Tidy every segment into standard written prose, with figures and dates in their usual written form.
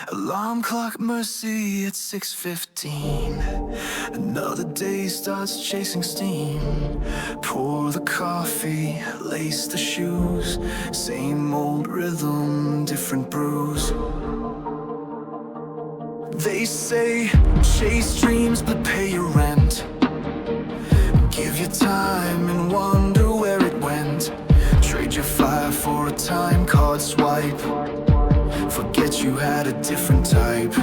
Alarm clock mercy at 6:15. Another day starts chasing steam. Pour the coffee, lace the shoes. Same old rhythm, different brews. They say, chase dreams but pay your rent. Give your time and wonder where it went. Trade your fire for a time card swipe. Forget you had a different type.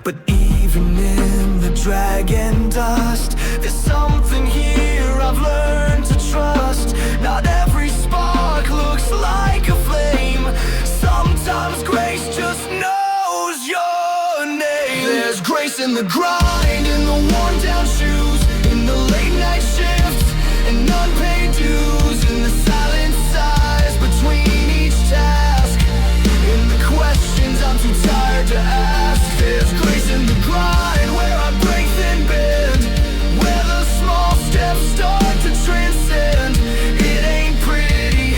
But even in the drag and dust, there's something here I've learned to trust. Not every spark looks like a flame. Sometimes grace just knows your name. There's grace in the grind, in the worn down shoes, in the late night shifts and unpaid dues, in the silent sighs between each task, in the questions I'm too tired to ask. There's grace in the grind, where I break thin bend, where the small steps start to transcend. It ain't pretty,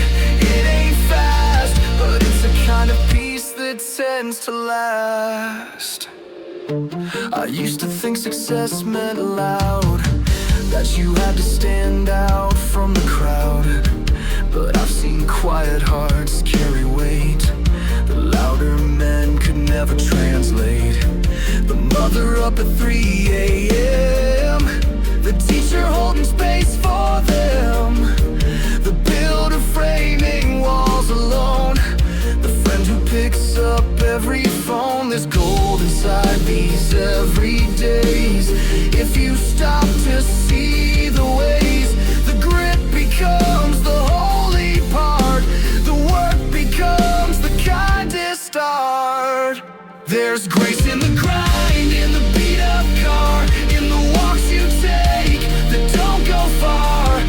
it ain't fast, but it's a kind of peace that tends to last. I used to think success meant loud, that you had to stand out from the crowd. But I've seen quiet hearts carry weight. The louder men could never translate. The mother up at 3 a.m., the teacher holding space for them, the builder framing walls alone, the friend who picks up every phone. There's gold inside these everydays. If you stop to see the ways, the grit becomes the holy part. The work becomes the kindest art. There's grace in the grind, in the beat-up car, in the walks you take that don't go far,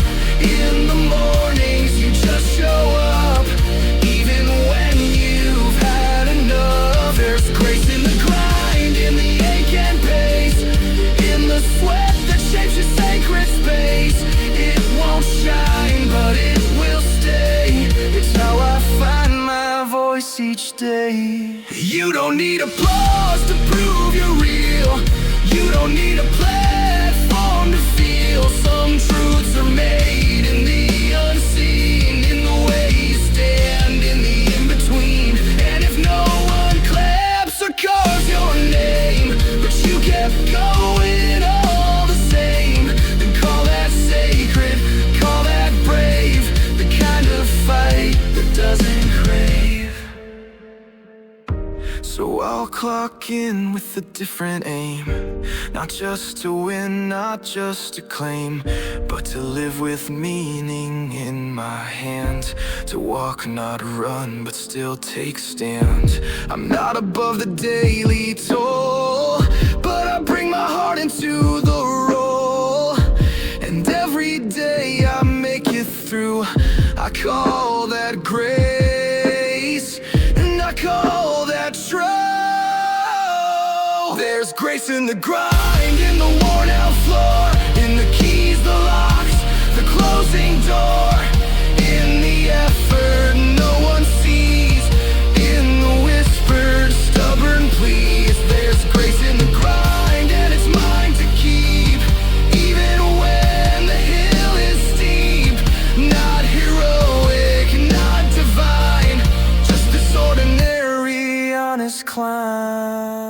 in the mornings you just show up, even when you've had enough. There's grace in the grind, in the ache and pace, in the sweat that shapes your sacred space. It won't shine, but it will stay. It's how I find my voice each day. You don't need applause to prove you're real. You don't need a platform to feel. Some truths are made in the unseen, in the way you stand, in the in-between. And if no one claps or calls your name, but you kept going all the same, then call that sacred, call that brave, the kind of fight that doesn't crave. So I'll clock in with a different aim, not just to win, not just to claim, but to live with meaning in my hand, to walk, not run, but still take stand. I'm not above the daily toll, but I bring my heart into the role, and every day I make it through. I call that grace, and I call that trust. There's grace in the grind, in the worn out floor, in the keys, the locks, the closing door, in the effort no one sees, in the whispered stubborn pleas. There's grace in the grind, and it's mine to keep, even when the hill is steep. Not heroic, not divine, just this ordinary, honest climb.